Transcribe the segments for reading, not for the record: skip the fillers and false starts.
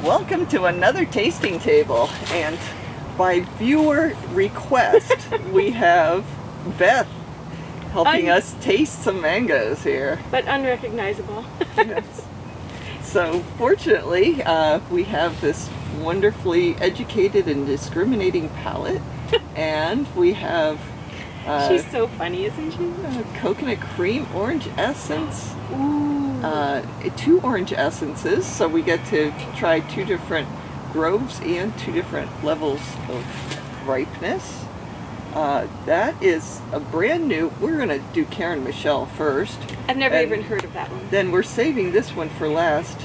welcome to another tasting table. And by viewer request, we have Beth helping us taste some mangoes here. But unrecognizable. Yes. So fortunately, we have this wonderfully educated and discriminating palate, and we have she's so funny, isn't she? Coconut cream orange essence. Ooh. 2 orange essences, so we get to try 2 different groves and 2 different levels of ripeness. That is a brand new. We're gonna do Karen Michelle first. I've never even heard of that one. Then we're saving this one for last,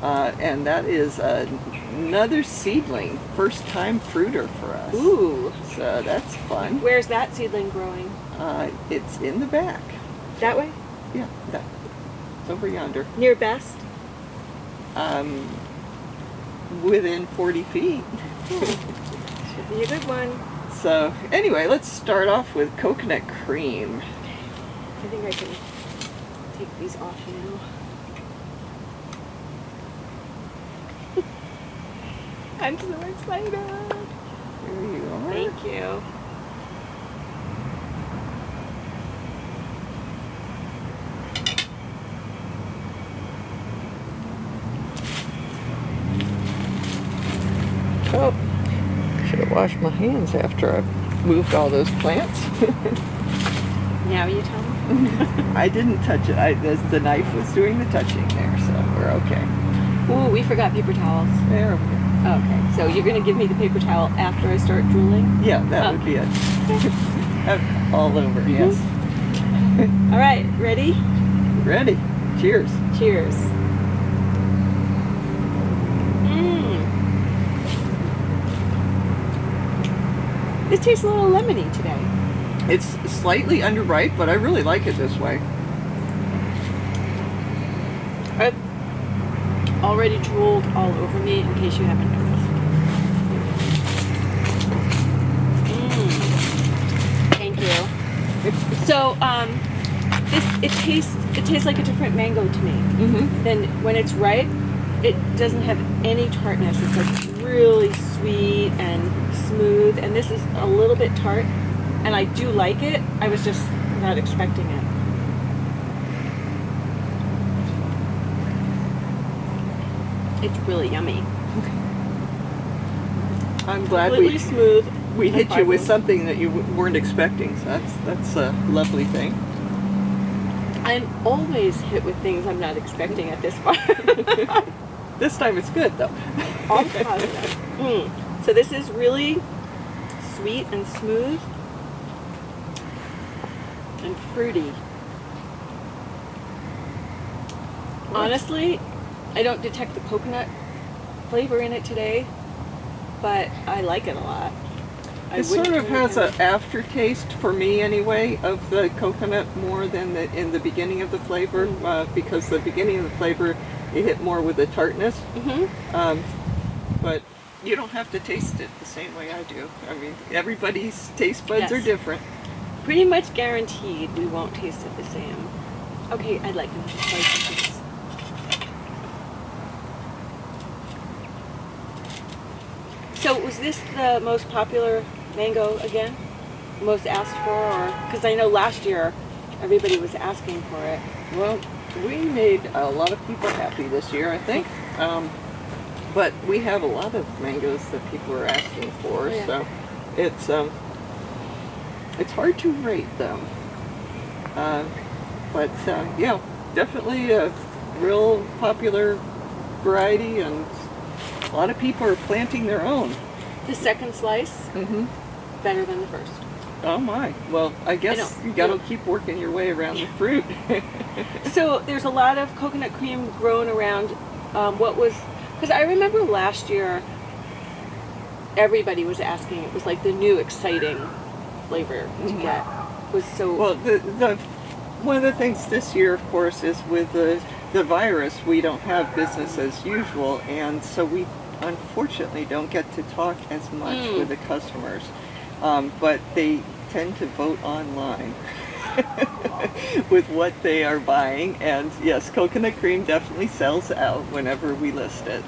and that is another seedling, first time fruiter for us. Ooh. So that's fun. Where's that seedling growing? It's in the back. That way? Yeah, that. It's over yonder. Near Best? Within 40 feet. Should be a good one. So anyway, let's start off with coconut cream. I think I can take these off now. I'm so excited. Here you are. Thank you. Oh, should have washed my hands after I moved all those plants. Now you tell me. I didn't touch it. The knife was doing the touching there, so we're okay. Ooh, we forgot paper towels. There we go. Okay, so you're going to give me the paper towel after I start drooling? Yeah, that would be it. All over, yes. All right, ready? Ready. Cheers. Cheers. This tastes a little lemony today. It's slightly underripe, but I really like it this way. I've already drooled all over me, in case you haven't noticed. Thank you. So, it tastes like a different mango to me. Mm-hmm. Then when it's ripe, it doesn't have any tartness. It's like really sweet and smooth, and this is a little bit tart, and I do like it. I was just not expecting it. It's really yummy. I'm glad Completely smooth. we hit you with fibrous. something that you weren't expecting. So that's a lovely thing. I'm always hit with things I'm not expecting at this part. This time it's good though. All positive. So this is really sweet and smooth and fruity. Honestly, I don't detect the coconut flavor in it today, but I like it a lot. It sort of has an aftertaste for me anyway of the coconut more than in the beginning of the flavor, because the beginning of the flavor you hit more with the tartness. But you don't have to taste it the same way I do. I mean, everybody's taste buds are different. Pretty much guaranteed we won't taste it the same. Okay, I'd like another slice of this. So was this the most popular mango again? Most asked for? Or because I know last year everybody was asking for it. Well, we made a lot of people happy this year, I think. But we have a lot of mangoes that people are asking for, so it's hard to rate them. But yeah, definitely a real popular variety, and a lot of people are planting their own. The second slice, better than the first. Oh my! Well, I guess you got to keep working your way around the fruit. So there's a lot of coconut cream grown around. What was? Because I remember last year, everybody was asking. It was like the new exciting flavor to get. Was so well. The one of the things this year, of course, is with the virus, we don't have business as usual, and so we unfortunately don't get to talk as much with the customers. But they tend to vote online with what they are buying, and yes, coconut cream definitely sells out whenever we list it.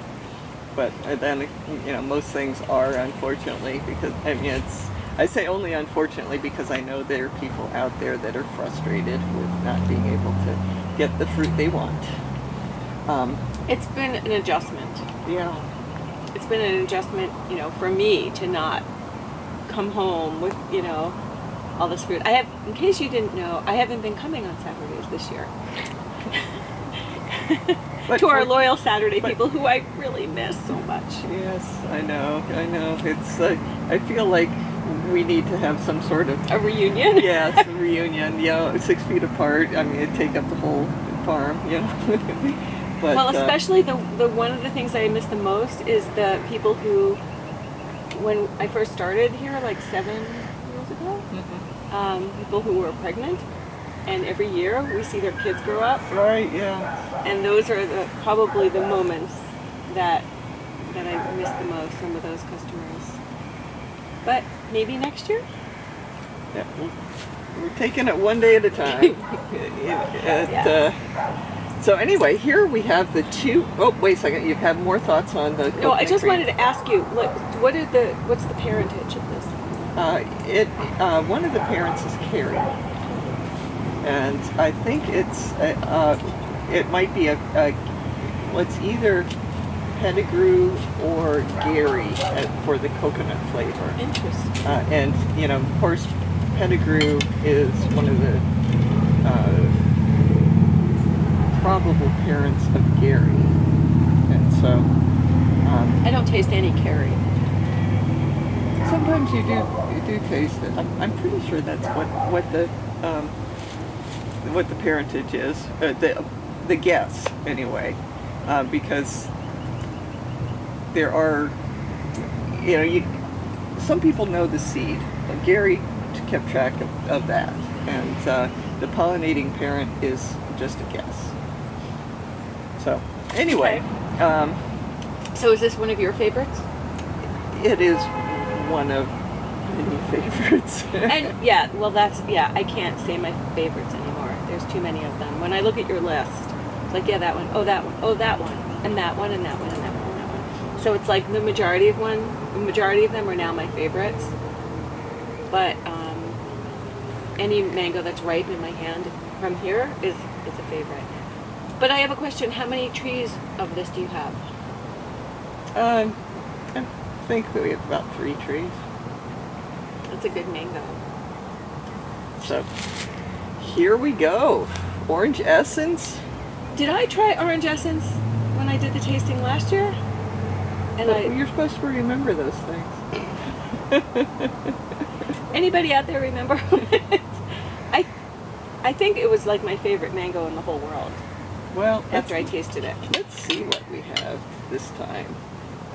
but then, most things are, unfortunately, because, I say only unfortunately because I know there are people out there that are frustrated with not being able to get the fruit they want. It's been an adjustment. Yeah. It's been an adjustment, for me to not come home with, all this fruit. In case you didn't know, I haven't been coming on Saturdays this year. To our loyal Saturday people who I really miss so much. Yes, I know. It's, I feel like we need to have some sort of... A reunion? Yes, a reunion, 6 feet apart. It'd take up the whole farm, But, well, especially the one of the things I miss the most is the people who, when I first started here, like 7 years ago, people who were pregnant, and every year we see their kids grow up. Right, yeah. And those are probably the moments that I miss the most, some of those customers. But maybe next year? Yeah, we're taking it one day at a time. So anyway, here we have the two. Oh, wait a second. You have more thoughts on the. No, I just wanted to ask you, what's the parentage of this? One of the parents is Carrie, and I think it might be it's either Pettigrew or Gary for the coconut flavor. Interesting. And of course, Pettigrew is one of the probable parents of Gary, and so I don't taste any Carrie. sometimes you do taste it. I'm pretty sure that's what the parentage is, the guess anyway, because there are some people know the seed. Gary kept track of that, and the pollinating parent is just a guess. So, anyway, Okay. So is this one of your favorites? it is one of many favorites. And I can't say my favorites anymore. There's too many of them. When I look at your list, it's like, that one, oh that one, oh that one, and that one, and that one, and that one, and that one. So it's like the majority of them are now my favorites. But any mango that's ripe in my hand from here is a favorite. But I have a question. How many trees of this do you have? I think that we have about 3 trees. That's a good mango. So here we go. Orange essence. Did I try orange essence when I did the tasting last year? And You're supposed to remember those things. Anybody out there remember? I think it was like my favorite mango in the whole world. Well, after I tasted it. Let's see what we have this time.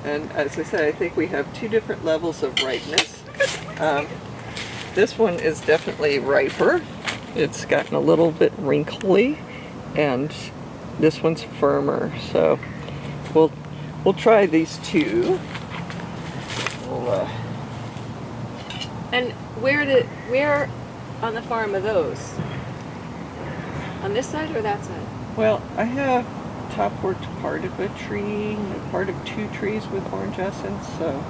And as I said, I think we have 2 different levels of ripeness. This one is definitely riper. It's gotten a little bit wrinkly, and this one's firmer. So we'll try these 2. And where on the farm are those? On this side or that side? Well, I have topworked part of a tree, part of 2 trees with orange essence. So,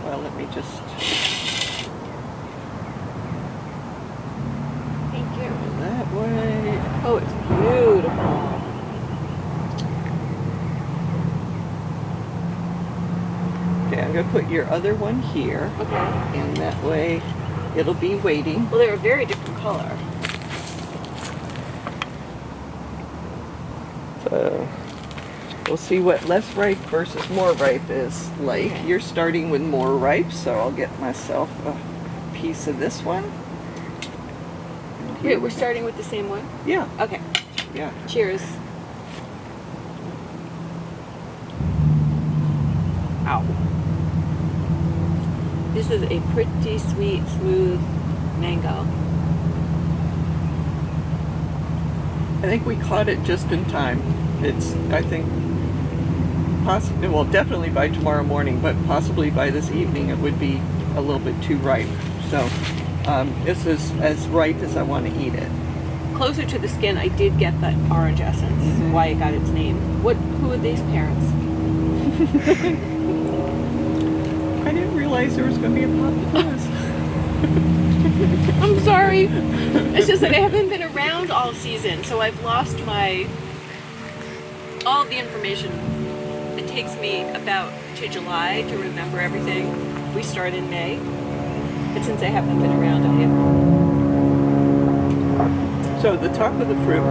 let me just. Thank you. Go that way. Oh, it's beautiful. Okay, I'm gonna put your other one here. Okay. And that way, it'll be waiting. Well, they're a very different color. So we'll see what less ripe versus more ripe is like. Okay. You're starting with more ripe, so I'll get myself a piece of this one. Wait, we're starting with the same one? Yeah, Okay. yeah. Cheers. Ow. This is a pretty sweet, smooth mango. I think we caught it just in time. It's, I think, definitely by tomorrow morning, but possibly by this evening it would be a little bit too ripe. So this is as ripe as I want to eat it. closer to the skin, I did get that orange essence. Mhm. Why it got its name. Who are these parents? I didn't realize there was going to be a pop quiz. I'm sorry. It's just that I haven't been around all season, so I've lost all of the information. It takes me about to July to remember everything. We start in May. But since I haven't been around, I have. So the top of the fruit,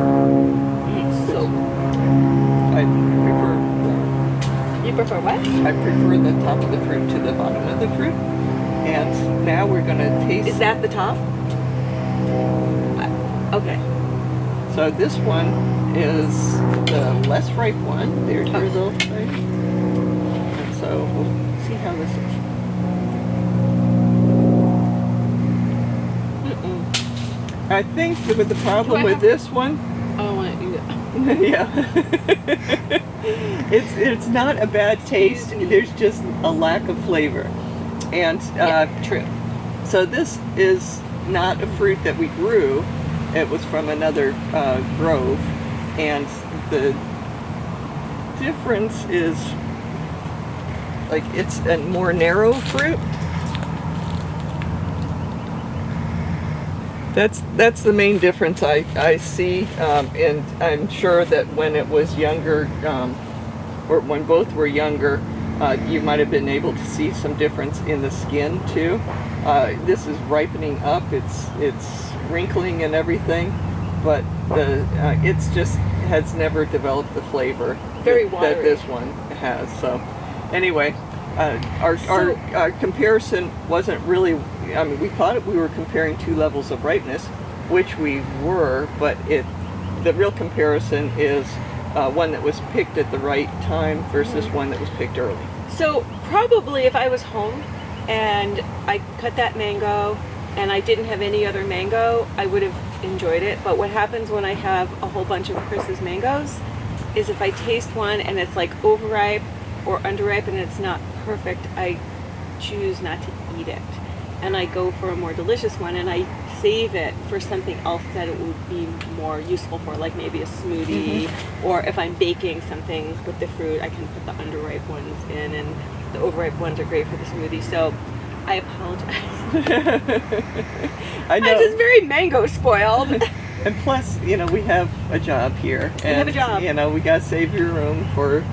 So, I prefer. you prefer what? I prefer the top of the fruit to the bottom of the fruit. And now we're going to taste. Is that the top? Okay. So this one is the less ripe one. There's your little thing. And so we'll see how this is. I think with the problem with this one, I don't want to eat it. yeah, it's not a bad taste. There's just a lack of flavor, and True. so this is not a fruit that we grew. It was from another grove, and the difference is like it's a more narrow fruit. That's the main difference I see, and I'm sure that when it was younger, or when both were younger, you might have been able to see some difference in the skin too. This is ripening up; it's wrinkling and everything, but it's just has never developed the flavor Very that watery. this one has. So, anyway. Our comparison wasn't really, I mean, we thought we were comparing two levels of ripeness, which we were, but the real comparison is one that was picked at the right time versus one that was picked early. So probably if I was home and I cut that mango and I didn't have any other mango, I would have enjoyed it. But what happens when I have a whole bunch of Chris's mangoes is if I taste one and it's like overripe or underripe and it's not perfect, I choose not to eat it. And I go for a more delicious one and I save it for something else that it would be more useful for, like maybe a smoothie, or if I'm baking something with the fruit, I can put the underripe ones in, and the overripe ones are great for the smoothie. So I apologize. I know. I'm just very mango spoiled. And plus, we have a job here. And, We have a job. We got to save your room for,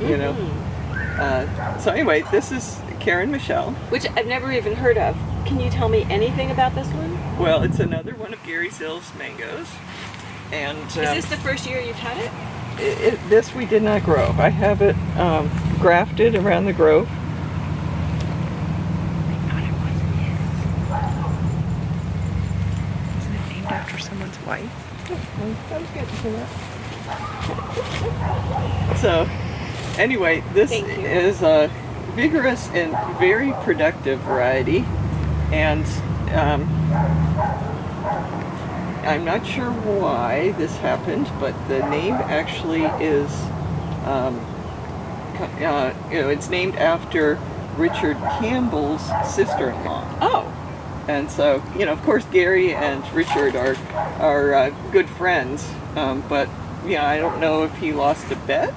So anyway, this is Karen Michelle. Which I've never even heard of. Can you tell me anything about this one? Well, it's another one of Gary Zill's mangoes. And Is this the first year you've had it? this we did not grow. I have it grafted around the grove. Isn't it named after someone's wife? I was getting to that. So, anyway, this Thank you. is a vigorous and very productive variety, and I'm not sure why this happened, but the name actually is, it's named after Richard Campbell's sister-in-law. Oh. And so, of course, Gary and Richard are good friends, but I don't know if he lost a bet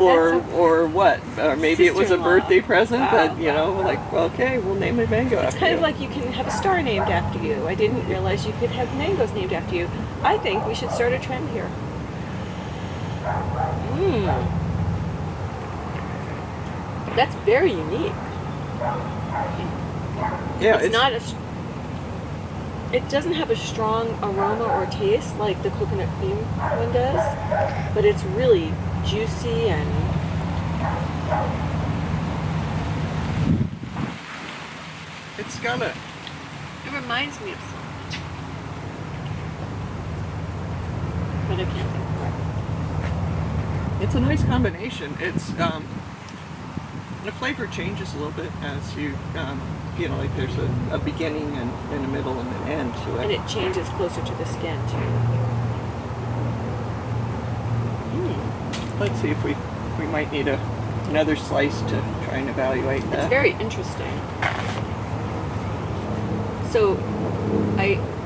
or what. Or maybe it was a Sister-in-law. birthday present Wow. that, like, well, okay, we'll name it mango It's after kind you. of like you can have a star named after you. I didn't realize you could have mangoes named after you. I think we should start a trend here. That's very unique. Yeah, It's not it doesn't have a strong aroma or taste like the coconut cream one does, but it's really juicy and it's got a, it reminds me of something. But I can't think of it. it's a nice combination. It's, the flavor changes a little bit as you, like there's a beginning and a middle and an end to it. And it changes closer to the skin too. Let's see if we might need another slice to try and evaluate that. It's very interesting. So,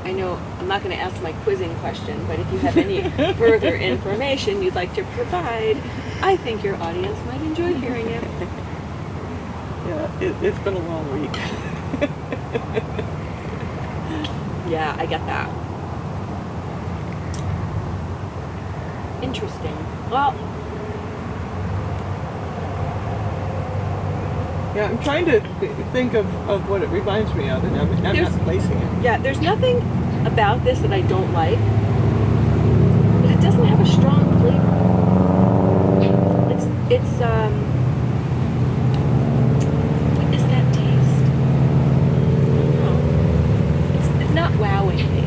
I know I'm not going to ask my quizzing question, but if you have any further information you'd like to provide, I think your audience might enjoy hearing it. Yeah, it's been a long week. Yeah, I get that. Interesting. Well, Yeah, I'm trying to think of what it reminds me of, and I'm There's- not placing it. yeah, there's nothing about this that I don't like, but it doesn't have a strong flavor. It's what is that taste? I don't know. It's not wowing me.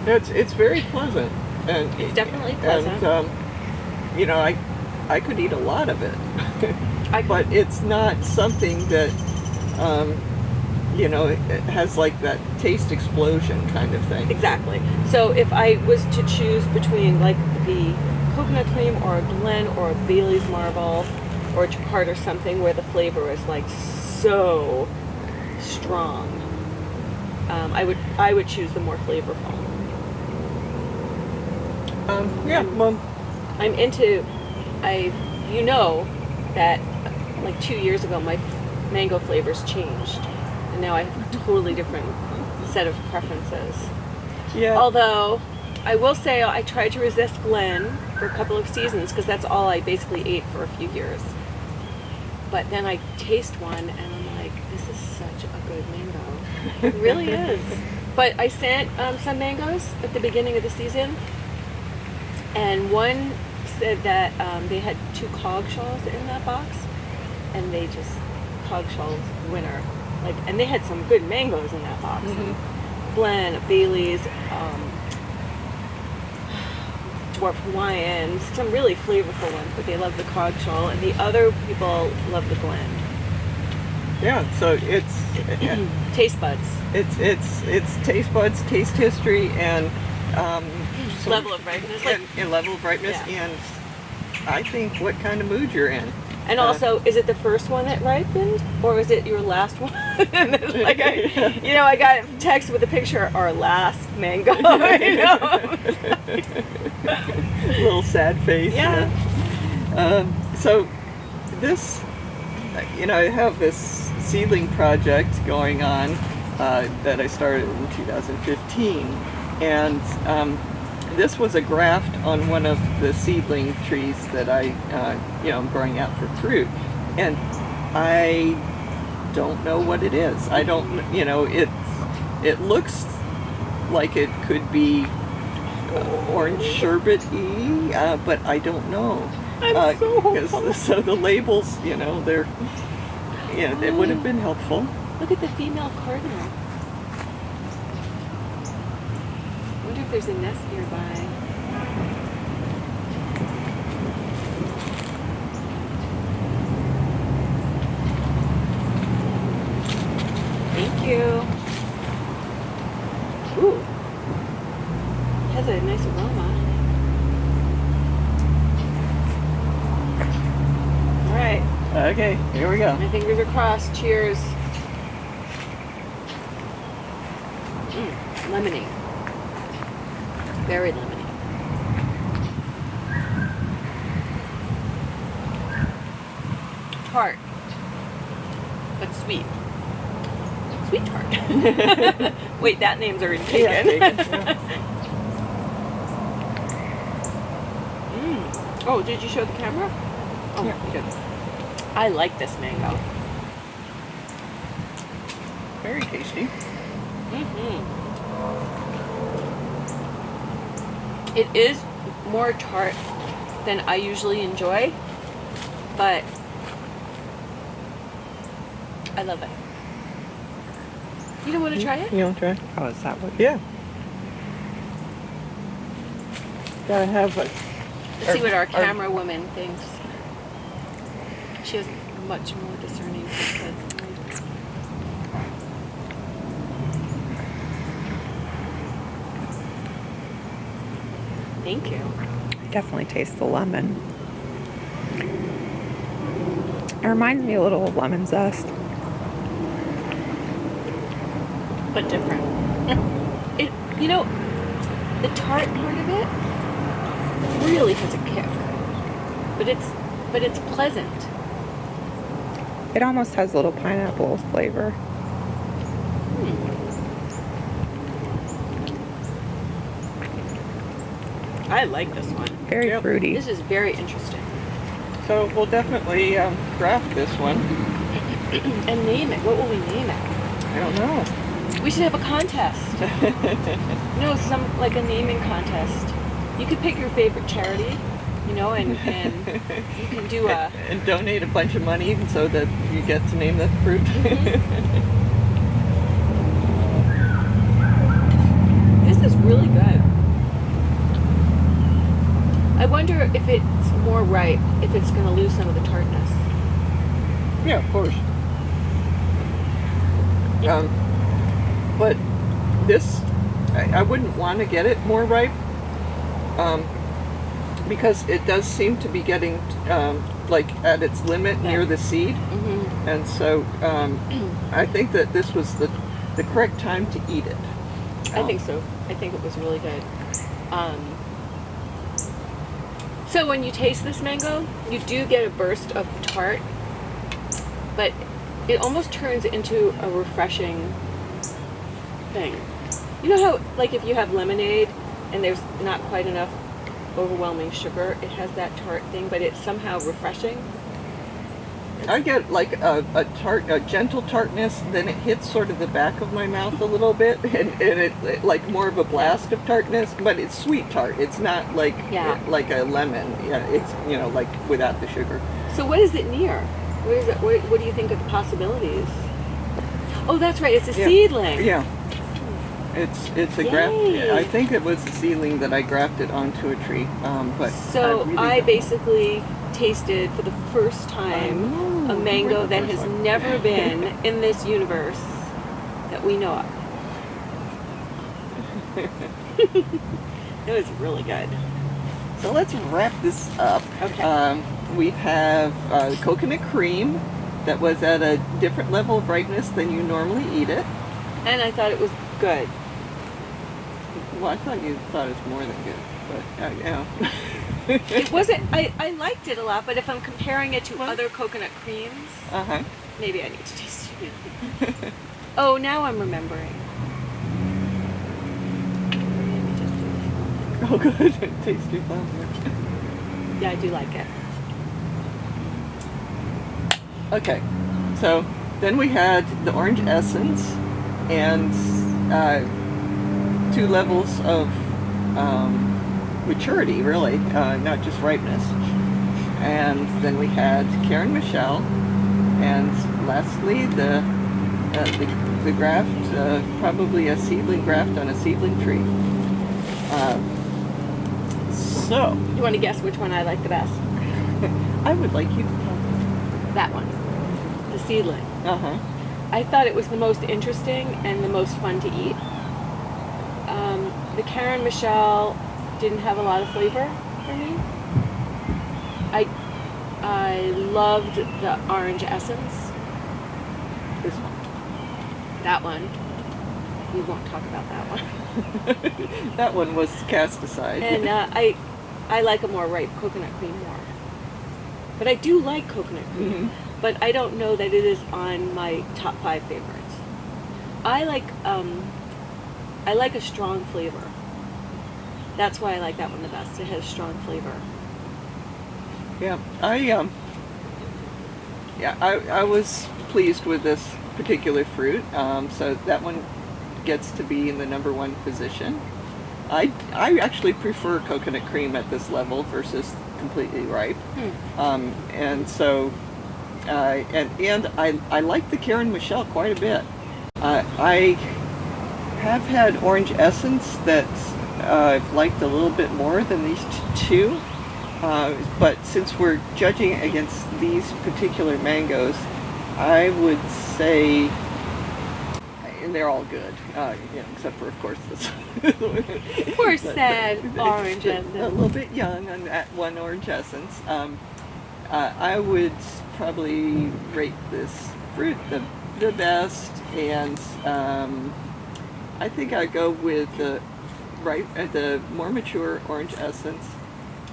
It's very pleasant, and It's definitely pleasant. And you know, I could eat a lot of it, I could- but it's not something that you know, it has like that taste explosion kind of thing. Exactly. So if I was to choose between like the coconut cream or a Glen or a Bailey's Marble or a Jacquard or something where the flavor is like so strong, I would choose the more flavorful. Yeah, well, I'm into, you know that like 2 years ago my mango flavors changed, and now I have a totally different set of preferences. yeah. Although I will say I tried to resist Glen for a couple of seasons because that's all I basically ate for a few years. But then I taste one and I'm like, this is such a good mango. It really is. But I sent some mangoes at the beginning of the season, and one said that they had 2 cogshalls in that box, and they just cogshalls winner. Like, and they had some good mangoes in that box. Glen, Bailey's, Dwarf Hawaiian, some really flavorful ones, but they love the cogshall, and the other people love the Glen. Yeah, so it's Taste buds. it's taste buds, taste history, and some- Level of ripeness. Like, and level of brightness, Yeah. and I think what kind of mood you're in. and also, is it the first one that ripened, or is it your last one? And it's like I got a text with a picture, our last mango. You know? Little sad face. Yeah. So this, you know, I have this seedling project going on that I started in 2015, and this was a graft on one of the seedling trees that I, you know, I'm growing out for fruit, and I don't know what it is. I don't, you know, it looks like it could be orange sherbet-y, but I don't know. I'm so because hopeful. so the labels, you know, they're, you know, they would have been helpful. Look at the female cardinal. I wonder if there's a nest nearby. Thank you. Ooh. Has a nice aroma. All right. Okay, here we go. My fingers are crossed. Cheers. Lemony. Very lemony. Tart. But sweet. Sweet tart. Wait, that name's already taken. Yeah, taken, yeah. Oh, did you show the camera? Oh, Yeah. you did. I like this mango. Very tasty. It is more tart than I usually enjoy, but I love it. You don't want to try it? You want to try? Oh, is that what? Yeah. Gotta have a. Let's see what our camera woman thinks. She has a much more discerning taste buds. Thank you. I definitely taste the lemon. It reminds me a little of lemon zest. But different. It, you know, the tart part of it really has a kick, but it's pleasant. It almost has a little pineapple flavor. I like this one. Very Yep. fruity. This is very interesting. So we'll definitely draft this one. And name it. What will we name it? I don't know. We should have a contest. No, like a naming contest. You could pick your favorite charity, you know, and you can do a. And donate a bunch of money so that you get to name the fruit. This is really good. I wonder if it's more ripe, if it's going to lose some of the tartness. Yeah, of course. But this, I wouldn't want to get it more ripe, because it does seem to be getting like at its limit near the seed, and so I think that this was the correct time to eat it. I think so. I think it was really good. So when you taste this mango, you do get a burst of tart, but it almost turns into a refreshing thing. You know how, like, if you have lemonade and there's not quite enough overwhelming sugar, it has that tart thing, but it's somehow refreshing. I get like a gentle tartness, then it hits sort of the back of my mouth a little bit, and it like more of a blast of tartness, but it's sweet tart. It's not like like a lemon. Yeah, it's, you know, like without the sugar. So what is it near? Where is it? What do you think of the possibilities? Oh, that's right. It's a seedling. Yeah. It's a graft. I think it was a seedling that I grafted onto a tree. But so I basically tasted for the first time a mango that has never been in this universe that we know of. It was really good. So let's wrap this up. Okay. We have coconut cream that was at a different level of ripeness than you normally eat it. And I thought it was good. Well, I thought you thought it was more than good, but yeah. It wasn't, I liked it a lot, but if I'm comparing it to other coconut creams, maybe I need to taste it. Oh, now I'm remembering. Oh, good. It tastes too fun. Yeah, I do like it. Okay, so then we had the orange essence and 2 levels of maturity, really, not just ripeness. And then we had Karen Michelle, and lastly the graft, probably a seedling graft on a seedling tree. So You want to guess which one I like the best? I would like you to tell me. That one, the seedling. I thought it was the most interesting and the most fun to eat. The Karen Michelle didn't have a lot of flavor for me. I loved the orange essence. This one. That one. We won't talk about that one. That one was cast aside. And I like a more ripe coconut cream more. But I do like coconut cream. But I don't know that it is on my top 5 favorites. I like a strong flavor. That's why I like that one the best. It has strong flavor. Yeah, I was pleased with this particular fruit. So that one gets to be in the number 1 position. I actually prefer coconut cream at this level versus completely ripe. And so and I like the Karen Michelle quite a bit. I have had orange essence that I've liked a little bit more than these 2. But since we're judging against these particular mangoes, I would say, and they're all good, except for, of course, this. Poor sad orange a essence. little bit young on that one orange essence. I would probably rate this fruit the best, and I think I'd go with the more mature orange essence,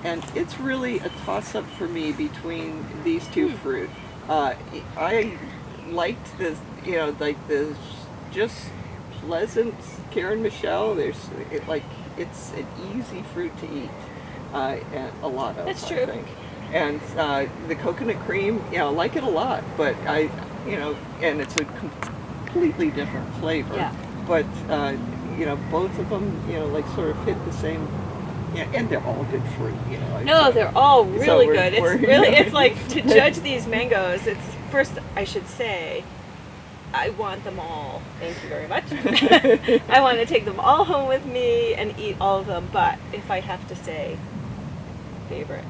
and it's really a toss-up for me between these two fruit. I liked this, like this just pleasant Karen Michelle. It's an easy fruit to eat, and a lot of. That's I true. think. And the coconut cream, I like it a lot, but and it's a completely different flavor. Yeah. But both of them, like sort of hit the same. Yeah, and they're all good fruit. No, they're all really good. It's like to judge these mangoes. It's first, I should say, I want them all. Thank you very much. I want to take them all home with me and eat all of them. But if I have to say, favorite,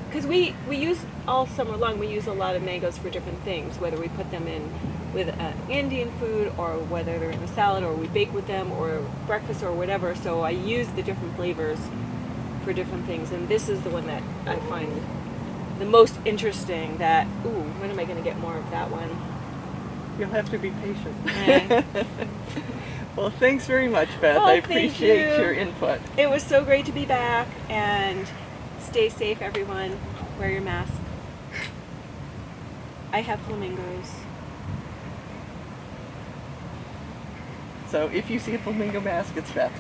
because we use all summer long. We use a lot of mangoes for different things, whether we put them in with Indian food, or whether they're in a salad, or we bake with them, or breakfast, or whatever. So I use the different flavors for different things, and this is the one that I find the most interesting. That when am I going to get more of that one? You'll have to be patient. Yeah. Well, thanks very much, Beth. Oh, I thank appreciate you. your input. It was so great to be back, and stay safe, everyone. Wear your mask. I have flamingos. So if you see a flamingo mask, it's Beth.